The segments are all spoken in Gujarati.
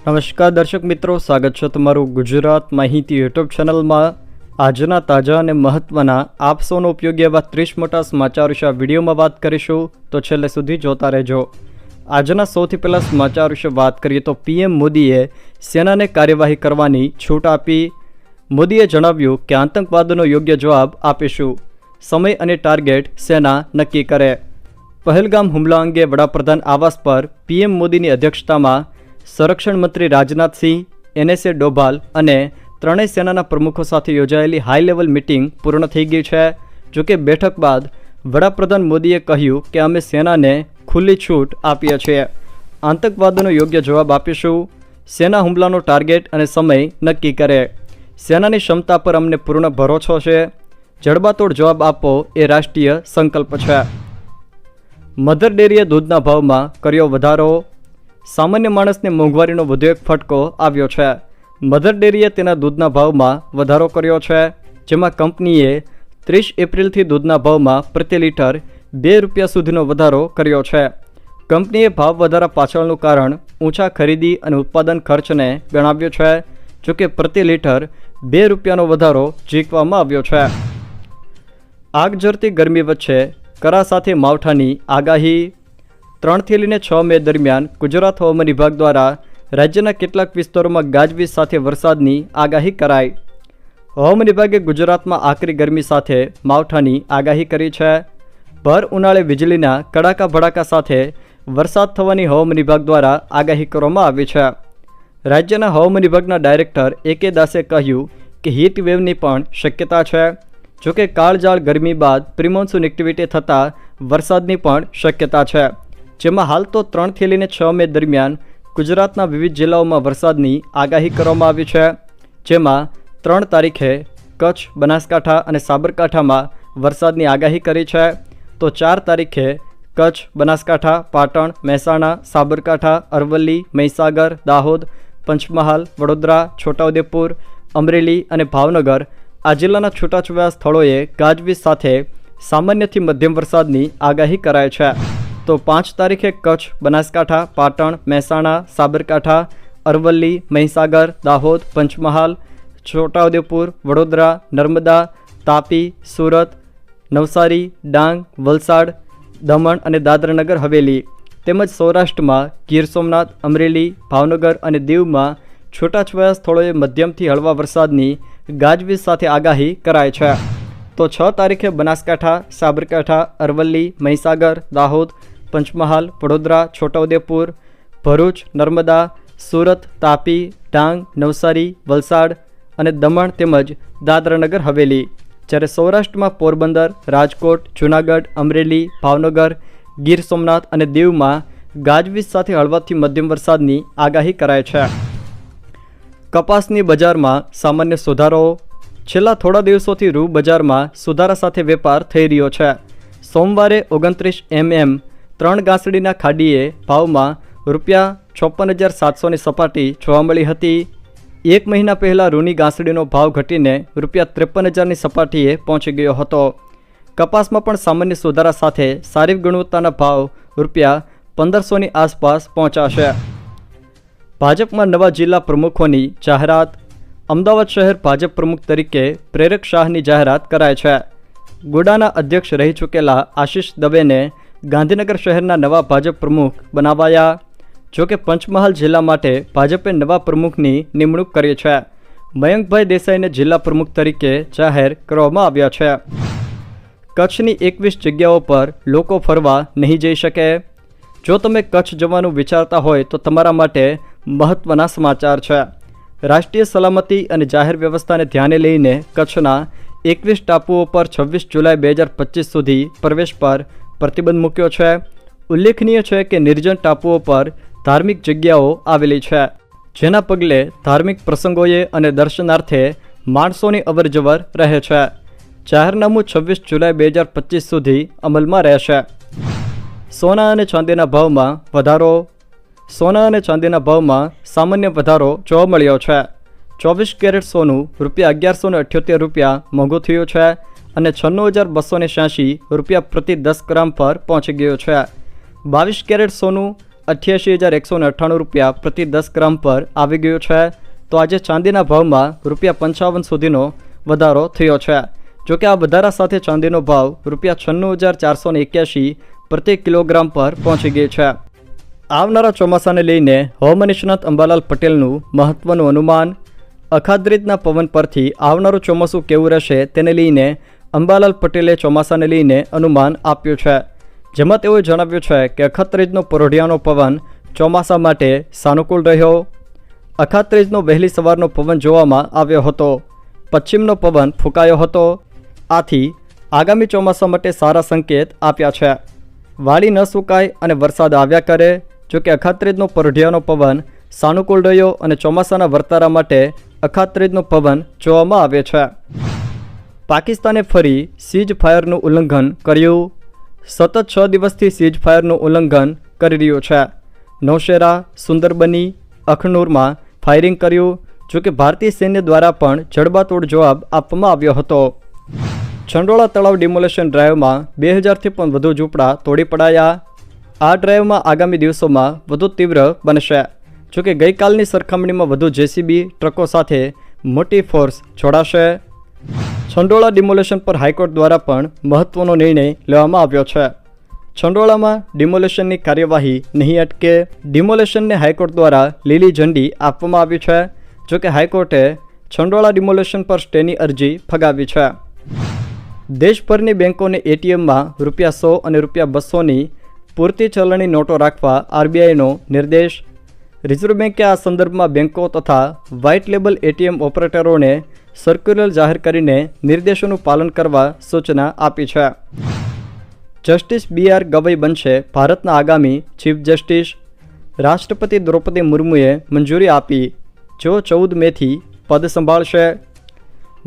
નમસ્કાર દર્શક મિત્રો, સ્વાગત છે તમારું ગુજરાત માહિતી યુટ્યુબ ચેનલમાં। આજના તાજા અને મહત્વના આપ સૌનો ઉપયોગી એવા 30 મોટા સમાચાર વિશે આ વિડીયોમાં વાત કરીશું, તો છેલ્લે સુધી જોતા રહેજો। આજના સૌથી પહેલા સમાચાર વિશે વાત કરીએ તો પીએમ મોદીએ સેનાને કાર્યવાહી કરવાની છૂટ આપી। મોદીએ જણાવ્યું કે આતંકવાદનો યોગ્ય જવાબ આપીશું, સમય અને ટાર્ગેટ સેના નક્કી કરે। પહેલગામ હુમલા અંગે વડાપ્રધાન આવાસ પર પીએમ મોદીની અધ્યક્ષતામાં સંરક્ષણ મંત્રી રાજનાથ સિંહ, NSA ડોભાલ અને ત્રણેય સેનાના પ્રમુખો સાથે યોજાયેલી હાઈ લેવલ મીટિંગ પૂર્ણ થઈ ગઈ છે। જોકે બેઠક બાદ વડાપ્રધાન મોદીએ કહ્યું કે અમે સેનાને ખુલ્લી છૂટ આપીએ છીએ, આતંકવાદનો યોગ્ય જવાબ આપીશું, સેના હુમલાનો ટાર્ગેટ અને સમય નક્કી કરે। સેનાની ક્ષમતા પર અમને પૂર્ણ ભરોસો છે, જડબાતોડ જવાબ આપવો એ રાષ્ટ્રીય સંકલ્પ છે। મધર ડેરીએ દૂધના ભાવમાં કર્યો વધારો। સામાન્ય માણસને મોંઘવારીનો વધુ એક ફટકો આવ્યો છે। મધર ડેરીએ તેના દૂધના ભાવમાં વધારો કર્યો છે, જેમાં કંપનીએ 30 એપ્રિલથી દૂધના ભાવમાં પ્રતિ લીટર 2 રૂપિયા સુધીનો વધારો કર્યો છે। કંપનીએ ભાવ વધારા પાછળનું કારણ ઊંચા ખરીદી અને ઉત્પાદન ખર્ચને ગણાવ્યો છે, જોકે પ્રતિ લીટર 2 રૂપિયાનો વધારો ઝીકવામાં આવ્યો છે। આગ ઝરતી ગરમી વચ્ચે કરા સાથે માવઠાની આગાહી। 3 થી લઈને 6 મે દરમિયાન ગુજરાત હવામાન વિભાગ દ્વારા રાજ્યના કેટલાક વિસ્તારોમાં ગાજવીજ સાથે વરસાદની આગાહી કરાઈ। હવામાન વિભાગે ગુજરાતમાં આકરી ગરમી સાથે માવઠાની આગાહી કરી છે। ભર ઉનાળે વીજળીના કડાકા ભડાકા સાથે વરસાદ થવાની હવામાન વિભાગ દ્વારા આગાહી કરવામાં આવી છે। રાજ્યના હવામાન વિભાગના ડાયરેક્ટર AK દાસે કહ્યું કે હીટ વેવની પણ શક્યતા છે, જોકે કાળઝાળ ગરમી બાદ પ્રિમોન્સૂન એક્ટિવિટી થતાં વરસાદની પણ શક્યતા છે, જેમાં હાલ તો 3 થી લઈને 6 મે દરમિયાન ગુજરાતના વિવિધ જિલ્લાઓમાં વરસાદની આગાહી કરવામાં આવી છે, જેમાં 3 તારીખે કચ્છ, બનાસકાંઠા અને સાબરકાંઠામાં વરસાદની આગાહી કરી છે, તો 4 તારીખે કચ્છ, બનાસકાંઠા, પાટણ, મહેસાણા, સાબરકાંઠા, અરવલ્લી, મહીસાગર, દાહોદ, પંચમહાલ, વડોદરા, છોટાઉદેપુર, અમરેલી અને ભાવનગર આ જિલ્લાના છૂટાછવાયા સ્થળોએ ગાજવીજ સાથે સામાન્યથી મધ્યમ વરસાદની આગાહી કરાઈ છે। તો 5 તારીખે કચ્છ, બનાસકાંઠા, પાટણ, મહેસાણા, સાબરકાંઠા, અરવલ્લી, મહીસાગર, દાહોદ, પંચમહાલ, છોટાઉદેપુર, વડોદરા, નર્મદા, તાપી, સુરત, નવસારી, ડાંગ, વલસાડ, દમણ અને દાદરાનગર હવેલી તેમજ સૌરાષ્ટ્રમાં ગીર સોમનાથ, અમરેલી, ભાવનગર અને દીવમાં છૂટાછવાયા સ્થળોએ મધ્યમથી હળવા વરસાદની ગાજવીજ સાથે આગાહી કરાઈ છે। તો 6 તારીખે બનાસકાંઠા, સાબરકાંઠા, અરવલ્લી, મહીસાગર, દાહોદ, પંચમહાલ, વડોદરા, છોટાઉદેપુર, ભરૂચ, નર્મદા, સુરત, તાપી, ડાંગ, નવસારી, વલસાડ અને દમણ તેમજ દાદરાનગર હવેલી, જ્યારે સૌરાષ્ટ્રમાં પોરબંદર, રાજકોટ, જૂનાગઢ, અમરેલી, ભાવનગર, ગીર સોમનાથ અને દીવમાં ગાજવીજ સાથે હળવાથી મધ્યમ વરસાદની આગાહી કરાઈ છે। કપાસની બજારમાં સામાન્ય સુધારો। છેલ્લા થોડા દિવસોથી રૂ બજારમાં સુધારા સાથે વેપાર થઈ રહ્યો છે। સોમવારે 29 mm 3 ગાંસડીના ખાડીએ ભાવમાં ₹56,700ની સપાટી જોવા મળી હતી। એક મહિના પહેલાં રૂની ગાંસડીનો ભાવ ઘટીને ₹53,000ની સપાટીએ પહોંચી ગયો હતો। કપાસમાં પણ સામાન્ય સુધારા સાથે સારી ગુણવત્તાના ભાવ ₹1,500ની આસપાસ પહોંચાશે। ભાજપમાં નવા જિલ્લા પ્રમુખોની જાહેરાત। અમદાવાદ શહેર ભાજપ પ્રમુખ તરીકે પ્રેરક શાહની જાહેરાત કરાઈ છે। ગુડાના અધ્યક્ષ રહી ચૂકેલા આશીષ દવેને ગાંધીનગર શહેરના નવા ભાજપ પ્રમુખ બનાવાયા। જોકે પંચમહાલ જિલ્લા માટે ભાજપે નવા પ્રમુખની નિમણૂક કરી છે। મયંકભાઈ દેસાઈને જિલ્લા પ્રમુખ તરીકે જાહેર કરવામાં આવ્યા છે। કચ્છની 21 જગ્યાઓ પર લોકો ફરવા નહીં જઈ શકે। જો તમે કચ્છ જવાનું વિચારતા હોય તો તમારા માટે મહત્વના સમાચાર છે। રાષ્ટ્રીય સલામતી અને જાહેર વ્યવસ્થાને ધ્યાને લઈને કચ્છના 21 ટાપુઓ પર 26 જુલાઈ 2025 સુધી પ્રવેશ પર પ્રતિબંધ મૂક્યો છે। ઉલ્લેખનીય છે કે નિર્જન ટાપુઓ પર ધાર્મિક જગ્યાઓ આવેલી છે, જેના પગલે ધાર્મિક પ્રસંગોએ અને દર્શનાર્થે માણસોની અવરજવર રહે છે। જાહેરનામું 26 જુલાઈ 2025 સુધી અમલમાં રહેશે। સોના અને ચાંદીના ભાવમાં વધારો। સોના અને ચાંદીના ભાવમાં સામાન્ય વધારો જોવા મળ્યો છે। 24 કેરેટ સોનું ₹1178 મોંઘું થયું છે અને 96,286 રૂપિયા પ્રતિ 10 ગ્રામ પર પહોંચી ગયું છે। 22 કેરેટ સોનું ₹88,198 પ્રતિ 10 ગ્રામ પર આવી ગયું છે। તો આજે ચાંદીના ભાવમાં ₹55 સુધીનો વધારો થયો છે। જોકે આ વધારા સાથે ચાંદીનો ભાવ ₹96,481 પ્રતિ કિલોગ્રામ પર પહોંચી ગઈ છે। આવનારા ચોમાસાને લઈને હવામાન નિષ્ણાત અંબાલાલ પટેલનું મહત્વનું અનુમાન। અખાદ્રીતના પવન પરથી આવનારું ચોમાસું કેવું રહેશે તેને લઈને અંબાલાલ પટેલે ચોમાસાને લઈને અનુમાન આપ્યું છે, જેમાં તેઓએ જણાવ્યું છે કે અખાત્રીજનો પરોઢિયાનો પવન ચોમાસા માટે સાનુકૂળ રહ્યો। અખાત્રીજનો વહેલી સવારનો પવન જોવામાં આવ્યો હતો, પશ્ચિમનો પવન ફૂંકાયો હતો। આથી આગામી ચોમાસા માટે સારા સંકેત આપ્યા છે। વાડી ન સુકાય અને વરસાદ આવ્યા કરે। જોકે અખાત્રીજનો પરોઢિયાનો પવન સાનુકૂળ રહ્યો અને ચોમાસાના વર્તારા માટે અખાત્રીજનો પવન જોવામાં આવે છે। પાકિસ્તાને ફરી સીઝ ફાયરનું ઉલ્લંઘન કર્યું। સતત 6 દિવસથી સીઝ ફાયરનું ઉલ્લંઘન કરી રહ્યું છે। નૌશેરા, સુંદરબની, અખનૂરમાં ફાયરિંગ કર્યું। જોકે ભારતીય સૈન્ય દ્વારા પણ જડબાતોડ જવાબ આપવામાં આવ્યો હતો। છંડોળા તળાવ ડિમોલેશન ડ્રાઈવમાં 2000થી પણ વધુ ઝૂંપડા તોડી પડાયા। આ ડ્રાઈવમાં આગામી દિવસોમાં વધુ તીવ્ર બનશે। જોકે ગઈકાલની સરખામણીમાં વધુ જેસીબી ટ્રકો સાથે મોટી ફોર્સ જોડાશે। છંડોળા ડિમોલેશન પર હાઈકોર્ટ દ્વારા પણ મહત્વનો નિર્ણય લેવામાં આવ્યો છે। છંડોળામાં ડિમોલેશનની કાર્યવાહી નહીં અટકે। ડિમોલેશનને હાઈકોર્ટ દ્વારા લીલી ઝંડી આપવામાં આવી છે। જોકે હાઈકોર્ટે છંડોળા ડિમોલેશન પર સ્ટેની અરજી ફગાવી છે। દેશભરની બેંકોને એટીએમમાં ₹100 અને ₹200ની પૂરતી ચલણી નોટો રાખવા આરબીઆઈનો નિર્દેશ। રિઝર્વ બેન્કે આ સંદર્ભમાં બેન્કો તથા વ્હાઇટ લેબલ એટીએમ ઓપરેટરોને સર્ક્યુલર જાહેર કરીને નિર્દેશોનું પાલન કરવા સૂચના આપી છે। જસ્ટિસ BR ગવઈ બનશે ભારતના આગામી ચીફ જસ્ટિસ। રાષ્ટ્રપતિ દ્રૌપદી મુર્મુએ મંજૂરી આપી, જેઓ 14 મેથી પદ સંભાળશે।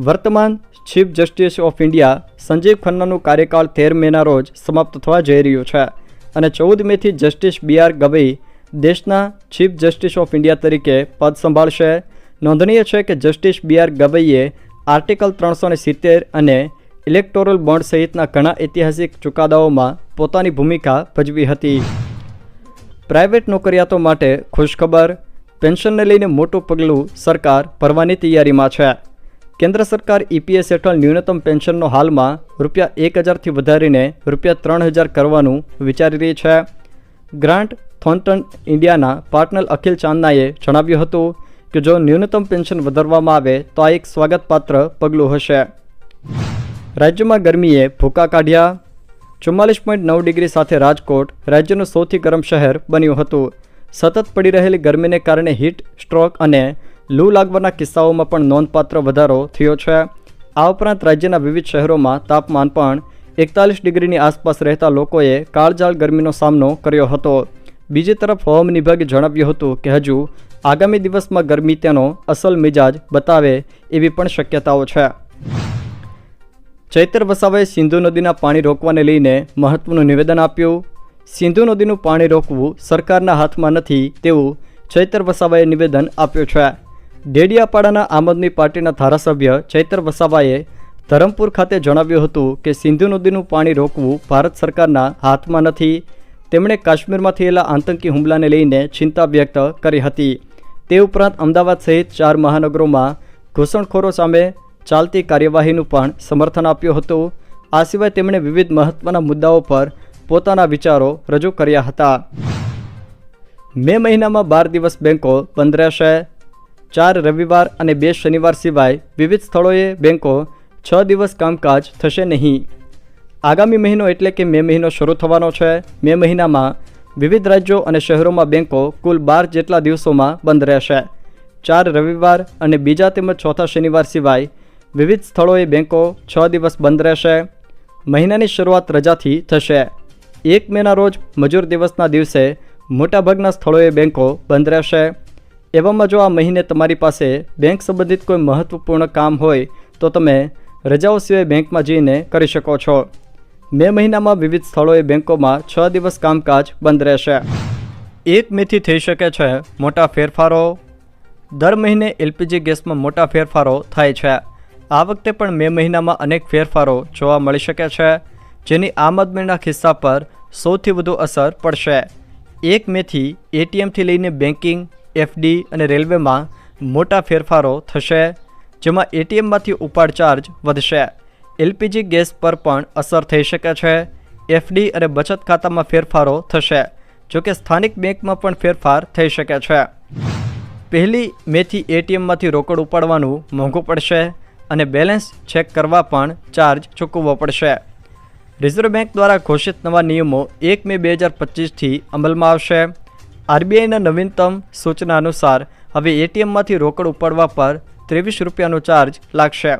વર્તમાન chief justice of India Sanjiv ખન્નાનું કાર્યકાળ 13 મેના રોજ સમાપ્ત થવા જઈ રહ્યું છે અને 14 મેથી જસ્ટિસ BR ગવઈ દેશના ચીફ જસ્ટિસ ઓફ ઇન્ડિયા તરીકે પદ સંભાળશે। નોંધનીય છે કે જસ્ટિસ BR ગવઈએ આર્ટિકલ 370 અને ઇલેક્ટોરલ બોન્ડ સહિતના ઘણા ઐતિહાસિક ચુકાદાઓમાં પોતાની ભૂમિકા ભજવી હતી। પ્રાઇવેટ નોકરિયાતો માટે ખુશખબર, પેન્શનને લઈને મોટું પગલું સરકાર ભરવાની તૈયારીમાં છે। કેન્દ્ર સરકાર EPS હેઠળ ન્યૂનતમ પેન્શનનો હાલમાં ₹1000થી વધારીને ₹3000 કરવાનું વિચારી રહી છે। ગ્રાન્ટ થોર્ન્ટન ઇન્ડિયાના પાર્ટનર અખિલ ચાંદનાએ જણાવ્યું હતું કે જો ન્યૂનતમ પેન્શન વધારવામાં આવે તો આ એક સ્વાગતપાત્ર પગલું હશે। રાજ્યમાં ગરમીએ ભૂકા કાઢ્યા। 44.9 ડિગ્રી સાથે રાજકોટ રાજ્યનું સૌથી ગરમ શહેર બન્યું હતું। સતત પડી રહેલી ગરમીને કારણે હીટ સ્ટ્રોક અને લૂ લાગવાના કિસ્સાઓમાં પણ નોંધપાત્ર વધારો થયો છે। આ ઉપરાંત રાજ્યના વિવિધ શહેરોમાં તાપમાન પણ 41 ડિગ્રીની આસપાસ રહેતા લોકોએ કાળઝાળ ગરમીનો સામનો કર્યો હતો। બીજી તરફ હવામાન વિભાગે જણાવ્યું હતું કે હજુ આગામી દિવસમાં ગરમી તેનો અસલ મિજાજ બતાવે એવી પણ શક્યતાઓ છે। ચૈતર વસાવાએ સિંધુ નદીના પાણી રોકવાને લઈને મહત્વનું નિવેદન આપ્યું। સિંધુ નદીનું પાણી રોકવું સરકારના હાથમાં નથી તેવું ચૈતર વસાવાએ નિવેદન આપ્યું છે। ડેડિયાપાડાના આમ આદમી પાર્ટીના ધારાસભ્ય ચૈતર વસાવાએ ધરમપુર ખાતે જણાવ્યું હતું કે સિંધુ નદીનું પાણી રોકવું ભારત સરકારના હાથમાં નથી। તેમણે કાશ્મીરમાં થયેલા આતંકી હુમલાને લઈને ચિંતા વ્યક્ત કરી હતી। તે ઉપરાંત અમદાવાદ સહિત 4 મહાનગરોમાં ઘૂસણખોરો સામે ચાલતી કાર્યવાહીનું પણ સમર્થન આપ્યું હતું। આ સિવાય તેમણે વિવિધ મહત્વના મુદ્દાઓ પર પોતાના વિચારો રજૂ કર્યા હતા। મે મહિનામાં 12 દિવસ બેંકો બંધ રહેશે। 4 રવિવાર અને 2 શનિવાર સિવાય વિવિધ સ્થળોએ બેંકો 6 દિવસ કામકાજ થશે નહીં। આગામી મહિનો એટલે કે મે મહિનો શરૂ થવાનો છે। મે મહિનામાં વિવિધ રાજ્યો અને શહેરોમાં બેંકો કુલ 12 જેટલા દિવસોમાં બંધ રહેશે। 4 રવિવાર અને બીજા તેમજ ચોથા શનિવાર સિવાય વિવિધ સ્થળોએ બેંકો 6 દિવસ બંધ રહેશે। મહિનાની શરૂઆત રજાથી થશે। 1 મેના રોજ મજૂર દિવસના દિવસે મોટાભાગના સ્થળોએ બેંકો બંધ રહેશે। એવામાં જો આ મહિને તમારી પાસે બેંક સંબંધિત કોઈ મહત્વપૂર્ણ કામ હોય તો તમે રજાઓ સિવાય બેંકમાં જઈને કરી શકો છો। મે મહિનામાં વિવિધ સ્થળોએ બેંકોમાં 6 દિવસ કામકાજ બંધ રહેશે। 1 મેથી થઈ શકે છે મોટા ફેરફારો। દર મહિને LPG ગેસમાં મોટા ફેરફારો થાય છે। આ વખતે પણ મે મહિનામાં અનેક ફેરફારો જોવા મળી શકે છે, જેની આમ આદમીના ખિસ્સા પર સૌથી વધુ અસર પડશે। 1 મેથી એટીએમથી લઈને બેન્કિંગ, એફડી અને રેલવેમાં મોટા ફેરફારો થશે, જેમાં એટીએમમાંથી ઉપાડ ચાર્જ વધશે. એલપીજી ગેસ પર પણ અસર થઈ શકે છે. એફડી અને બચત ખાતામાં ફેરફારો થશે, જોકે સ્થાનિક બેંકમાં પણ ફેરફાર થઈ શકે છે. 1 મેથી એટીએમમાંથી રોકડ ઉપાડવાનું મોંઘું પડશે અને બેલેન્સ ચેક કરવા પણ ચાર્જ ચૂકવવો પડશે. રિઝર્વ બેંક દ્વારા ઘોષિત નવા નિયમો 1 મે 2025થી અમલમાં આવશે. આરબીઆઈના નવીનતમ સૂચના અનુસાર હવે એટીએમમાંથી રોકડ ઉપાડવા પર 23 રૂપિયાનો ચાર્જ લાગશે.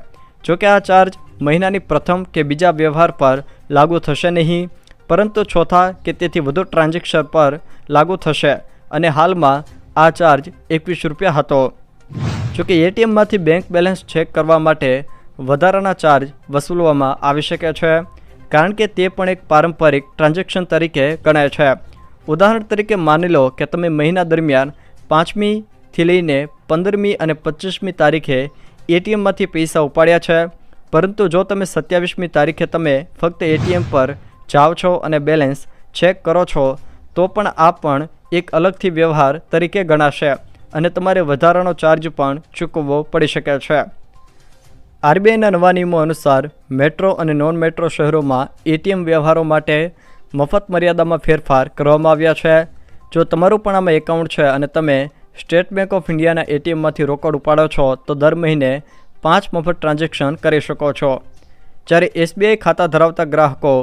જોકે આ ચાર્જ મહિનાની પ્રથમ કે બીજા વ્યવહાર પર લાગુ થશે નહીં, પરંતુ ચોથા કે તેથી વધુ ટ્રાન્ઝેક્શન પર લાગુ થશે અને હાલમાં આ ચાર્જ 21 રૂપિયા હતો. જોકે એટીએમમાંથી બેંક બેલેન્સ ચેક કરવા માટે વધારાના ચાર્જ વસૂલવામાં આવી શકે છે, કારણ કે તે પણ એક પારંપરિક ટ્રાન્ઝેક્શન તરીકે ગણાય છે. ઉદાહરણ તરીકે માની લો કે તમે મહિના દરમિયાન 5મીથી લઈને 15મી અને 25મી તારીખે એટીએમમાંથી પૈસા ઉપાડ્યા છે, પરંતુ જો તમે 27મી તારીખે તમે ફક્ત એટીએમ પર જાઓ છો અને બેલેન્સ ચેક કરો છો, તો પણ આ પણ એક અલગથી વ્યવહાર તરીકે ગણાશે અને તમારે વધારાનો ચાર્જ પણ ચૂકવવો પડી શકે છે. આરબીઆઈના નવા નિયમો અનુસાર મેટ્રો અને નોન મેટ્રો શહેરોમાં એટીએમ વ્યવહારો માટે મફત મર્યાદામાં ફેરફાર કરવામાં આવ્યા છે. જો તમારું પણ આમાં એકાઉન્ટ છે અને તમે સ્ટેટ બેંક ઓફ ઇન્ડિયાના એટીએમમાંથી રોકડ ઉપાડો છો, તો દર મહિને 5 મફત ટ્રાન્ઝેક્શન કરી શકો છો. જ્યારે એસબીઆઈ ખાતા ધરાવતા ગ્રાહકો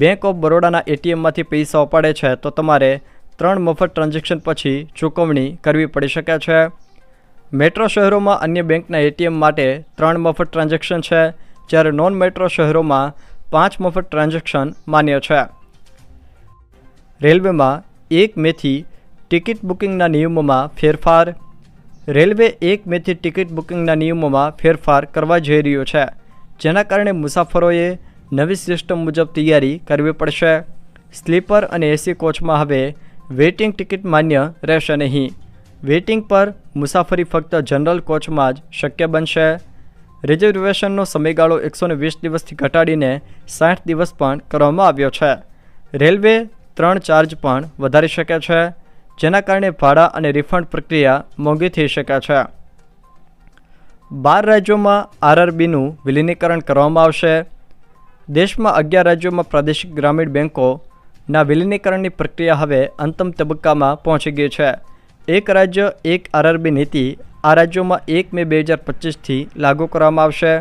બેંક ઓફ બરોડાના એટીએમમાંથી પૈસા ઉપાડે છે, તો તમારે 3 મફત ટ્રાન્ઝેક્શન પછી ચૂકવણી કરવી પડી શકે છે. મેટ્રો શહેરોમાં અન્ય બેંકના એટીએમ માટે 3 મફત ટ્રાન્ઝેક્શન છે, જ્યારે નોન મેટ્રો શહેરોમાં 5 મફત ટ્રાન્ઝેક્શન માન્ય છે. રેલવેમાં 1 મેથી ટિકિટ બુકિંગના નિયમોમાં ફેરફાર. રેલવે 1 મેથી ટિકિટ બુકિંગના નિયમોમાં ફેરફાર કરવા જઈ રહ્યો છે, જેના કારણે મુસાફરોએ નવી સિસ્ટમ મુજબ તૈયારી કરવી પડશે. સ્લીપર અને એસી કોચમાં હવે વેઇટિંગ ટિકિટ માન્ય રહેશે નહીં. વેઇટિંગ પર મુસાફરી ફક્ત જનરલ કોચમાં જ શક્ય બનશે. રિઝર્વેશનનો સમયગાળો 120 દિવસથી ઘટાડીને 60 દિવસ પણ કરવામાં આવ્યો છે. રેલવે 3 ચાર્જ પણ વધારી શકે છે, જેના કારણે ભાડા અને રિફંડ પ્રક્રિયા મોંઘી થઈ શકે છે. 12 રાજ્યોમાં આરઆરબીનું વિલીનીકરણ કરવામાં આવશે. દેશમાં 11 રાજ્યોમાં પ્રાદેશિક ગ્રામીણ બેન્કોના વિલીનીકરણની પ્રક્રિયા હવે અંતિમ તબક્કામાં પહોંચી ગઈ છે. એક રાજ્ય એક આરઆરબી નીતિ આ રાજ્યોમાં 1 મે 2025થી લાગુ કરવામાં આવશે.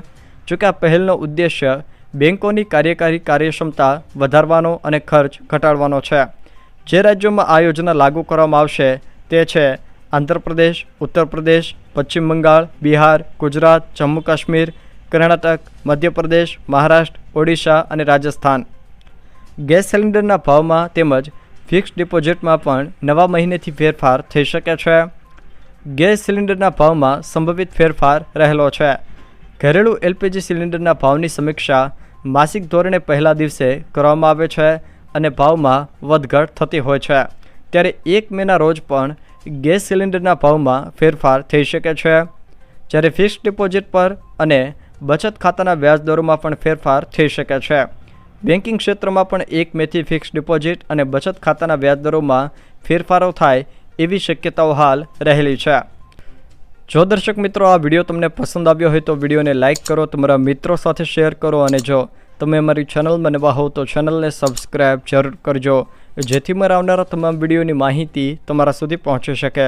જોકે આ પહેલનો ઉદ્દેશ્ય બેન્કોની કાર્યકારી કાર્યક્ષમતા વધારવાનો અને ખર્ચ ઘટાડવાનો છે. જે રાજ્યોમાં આ યોજના લાગુ કરવામાં આવશે તે છે આંધ્રપ્રદેશ, ઉત્તર પ્રદેશ, પશ્ચિમ બંગાળ, બિહાર, ગુજરાત, જમ્મુ કાશ્મીર, કર્ણાટક, મધ્યપ્રદેશ, મહારાષ્ટ્ર, ઓડિશા અને રાજસ્થાન. ગેસ સિલિન્ડરના ભાવમાં તેમજ ફિક્સ્ડ ડિપોઝિટમાં પણ નવા મહિનેથી ફેરફાર થઈ શકે છે. ગેસ સિલિન્ડરના ભાવમાં સંભવિત ફેરફાર રહેલો છે. ઘરેલું એલપીજી સિલિન્ડરના ભાવની સમીક્ષા માસિક ધોરણે પહેલા દિવસે કરવામાં આવે છે અને ભાવમાં વધઘટ થતી હોય છે. ત્યારે 1 મેના રોજ પણ ગેસ સિલિન્ડરના ભાવમાં ફેરફાર થઈ શકે છે. જ્યારે ફિક્સ્ડ ડિપોઝિટ પર અને બચત ખાતાના વ્યાજદરોમાં પણ ફેરફાર થઈ શકે છે. બેન્કિંગ ક્ષેત્રમાં પણ 1 મેથી ફિક્સ્ડ ડિપોઝિટ અને બચત ખાતાના વ્યાજદરોમાં ફેરફારો થાય એવી શક્યતાઓ હાલ રહેલી છે. જો દર્શક મિત્રો આ વિડીયો તમને પસંદ આવ્યો હોય તો વિડીયોને લાઇક કરો, તમારા મિત્રો સાથે શેર કરો અને જો તમે અમારી ચેનલમાં નવા હો તો ચેનલને સબસ્ક્રાઈબ જરૂર કરજો, જેથી મારા આવનારા તમામ વિડીયોની માહિતી તમારા સુધી પહોંચી શકે.